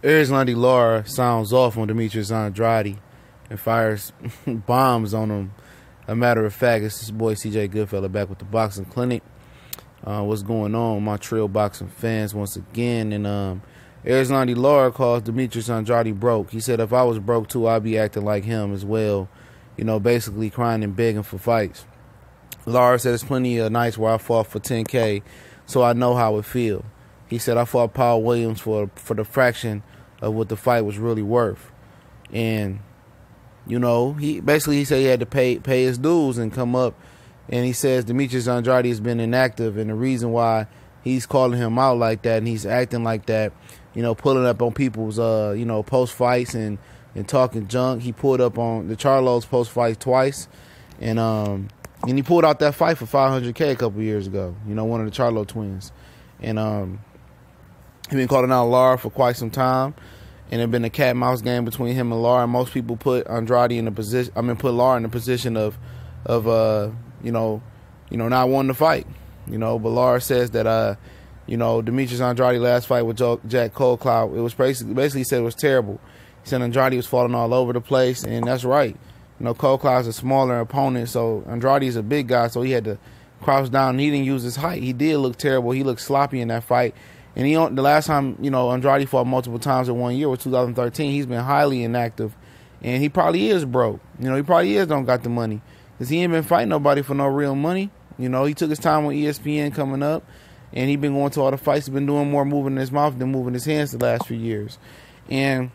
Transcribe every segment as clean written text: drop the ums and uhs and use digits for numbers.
Erislandy Lara sounds off on Demetrius Andrade and fires bombs on him. A matter of fact, it's this boy CJ Goodfella back with the boxing clinic. What's going on, my trail boxing fans, once again? And Erislandy Lara calls Demetrius Andrade broke. He said if I was broke too, I'd be acting like him as well. You know, basically crying and begging for fights. Lara said there's plenty of nights where I fought for 10K, so I know how it feel. He said I fought Paul Williams for the fraction of what the fight was really worth. And, you know, he said he had to pay his dues and come up. And he says Demetrius Andrade has been inactive, and the reason why he's calling him out like that and he's acting like that, you know, pulling up on people's, you know, post-fights and talking junk. He pulled up on the Charlo's post-fight twice. And he pulled out that fight for $500K a couple years ago, you know, one of the Charlo twins. And he been calling out Lara for quite some time, and it been a cat and mouse game between him and Lara. Most people put Andrade in the position. Put Lara in the position of you know, not wanting to fight. You know, but Lara says that you know, Demetrius Andrade last fight with Jack Coldcloud, it was basically said it was terrible. He said Andrade was falling all over the place, and that's right. You know, Coldcloud's a smaller opponent, so Andrade is a big guy, so he had to crouch down. And he didn't use his height. He did look terrible. He looked sloppy in that fight. And the last time, you know, Andrade fought multiple times in 1 year was 2013. He's been highly inactive, and he probably is broke. You know, he probably don't got the money because he ain't been fighting nobody for no real money. You know, he took his time with ESPN coming up, and he been going to all the fights. He's been doing more moving his mouth than moving his hands the last few years. And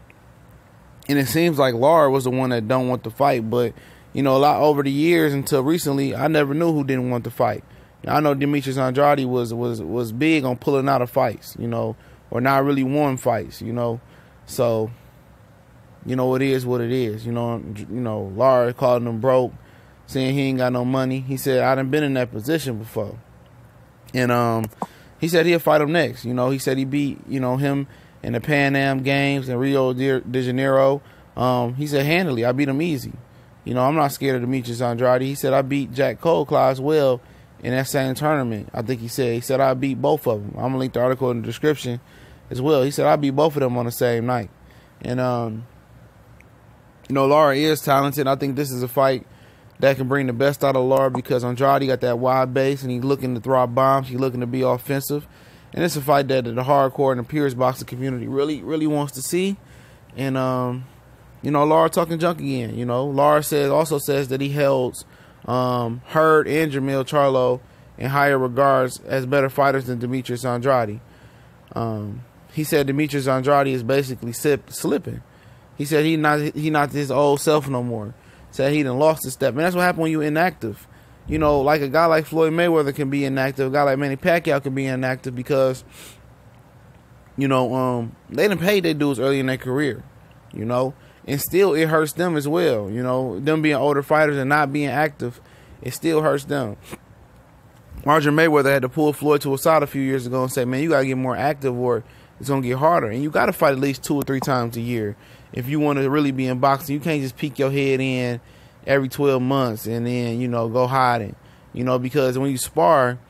it seems like Lara was the one that don't want to fight. But, you know, a lot over the years until recently, I never knew who didn't want to fight. I know Demetrius Andrade was big on pulling out of fights, you know, or not really won fights, you know. So, you know, it is what it is. You know, Lara calling him broke, saying he ain't got no money. He said, I done been in that position before. And he said he'll fight him next. You know, he said he beat, you know, him in the Pan Am Games in Rio de Janeiro. He said handily, I beat him easy. You know, I'm not scared of Demetrius Andrade. He said I beat Jack Coldcloud as well in that same tournament. I think he said I beat both of them. I'm going to link the article in the description as well. He said I beat both of them on the same night. And, you know, Lara is talented. I think this is a fight that can bring the best out of Lara because Andrade got that wide base and he's looking to throw out bombs. He's looking to be offensive. And it's a fight that the hardcore and the purist boxing community really wants to see. And, you know, Lara talking junk again. You know, Lara also says that he held Hurd and Charlo in higher regards as better fighters than Demetrius Andrade. He said Demetrius Andrade is basically slipping. He said he not his old self no more. Said he done lost his step. And that's what happened when you're inactive. You know, like a guy like Floyd Mayweather can be inactive. A guy like Manny Pacquiao can be inactive because, you know, they done paid their dues early in their career, you know. And still, it hurts them as well. You know, them being older fighters and not being active, it still hurts them. Roger Mayweather had to pull Floyd to a side a few years ago and say, man, you got to get more active or it's going to get harder. And you got to fight at least 2 or 3 times a year if you want to really be in boxing. You can't just peek your head in every 12 months and then, you know, go hiding. You know, because when you spar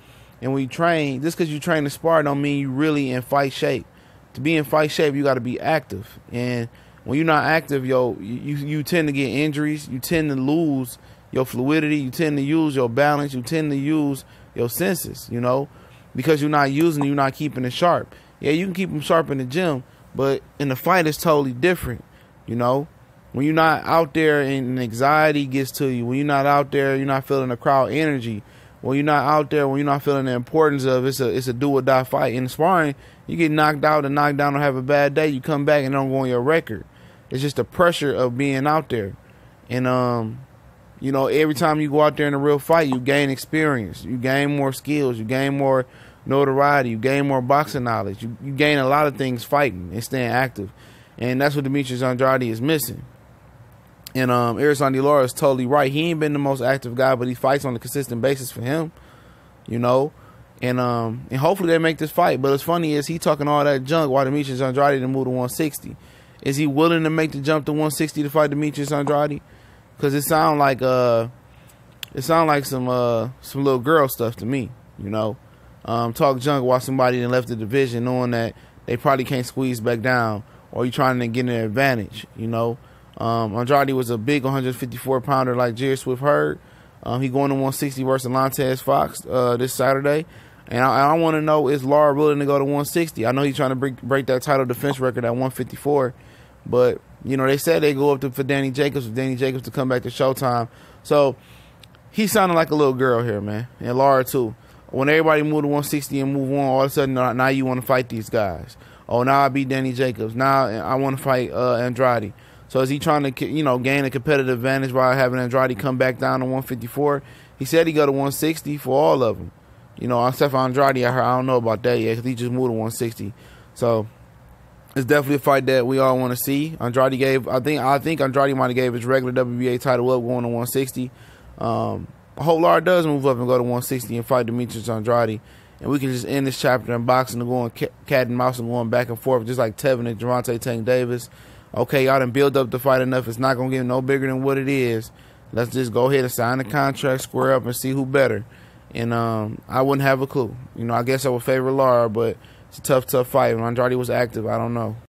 and when you train, just because you train to spar don't mean you really in fight shape. To be in fight shape, you got to be active. And when you're not active, you tend to get injuries. You tend to lose your fluidity. You tend to use your balance. You tend to use your senses, you know, because you're not using it, you're not keeping it sharp. Yeah, you can keep them sharp in the gym, but in the fight, it's totally different, you know. When you're not out there and anxiety gets to you, when you're not out there, you're not feeling the crowd energy. When you're not out there, when you're not feeling the importance of it's a do or die fight. In sparring, you get knocked out and knocked down or have a bad day, you come back and don't go on your record. It's just the pressure of being out there. And, you know, every time you go out there in a real fight, you gain experience. You gain more skills. You gain more notoriety. You gain more boxing knowledge. You gain a lot of things fighting and staying active. And that's what Demetrius Andrade is missing. And Erislandy Lara is totally right. He ain't been the most active guy, but he fights on a consistent basis for him, you know. And hopefully they make this fight. But what's funny is he talking all that junk while Demetrius Andrade to move to 160. Is he willing to make the jump to 160 to fight Demetrius Andrade? Because it sound like some little girl stuff to me, you know. Talk junk while somebody then left the division knowing that they probably can't squeeze back down or you trying to get an advantage, you know. Andrade was a big 154-pounder like Jerry Swift Hurd. He going to 160 versus Lantez Fox this Saturday. And I want to know, is Lara willing to go to 160? I know he's trying to break that title defense record at 154. But, you know, they said they go up for Danny Jacobs to come back to Showtime. So he sounded like a little girl here, man. And Lara, too. When everybody move to 160 and move on, all of a sudden, now you want to fight these guys. Oh, now I beat Danny Jacobs. Now I want to fight Andrade. So is he trying to, you know, gain a competitive advantage by having Andrade come back down to 154? He said he go to 160 for all of them. You know, except for Andrade, I don't know about that yet because he just moved to 160. So it's definitely a fight that we all want to see. Andrade gave, I think Andrade might have gave his regular WBA title up going to 160. I hope Lara does move up and go to 160 and fight Demetrius Andrade. And we can just end this chapter in boxing and going cat and mouse and going back and forth just like Tevin and Gervonta Tank Davis. Okay, y'all done build up the fight enough. It's not going to get no bigger than what it is. Let's just go ahead and sign the contract, square up, and see who better. And I wouldn't have a clue. You know, I guess I would favor Lara, but it's a tough fight. When Andrade was active, I don't know.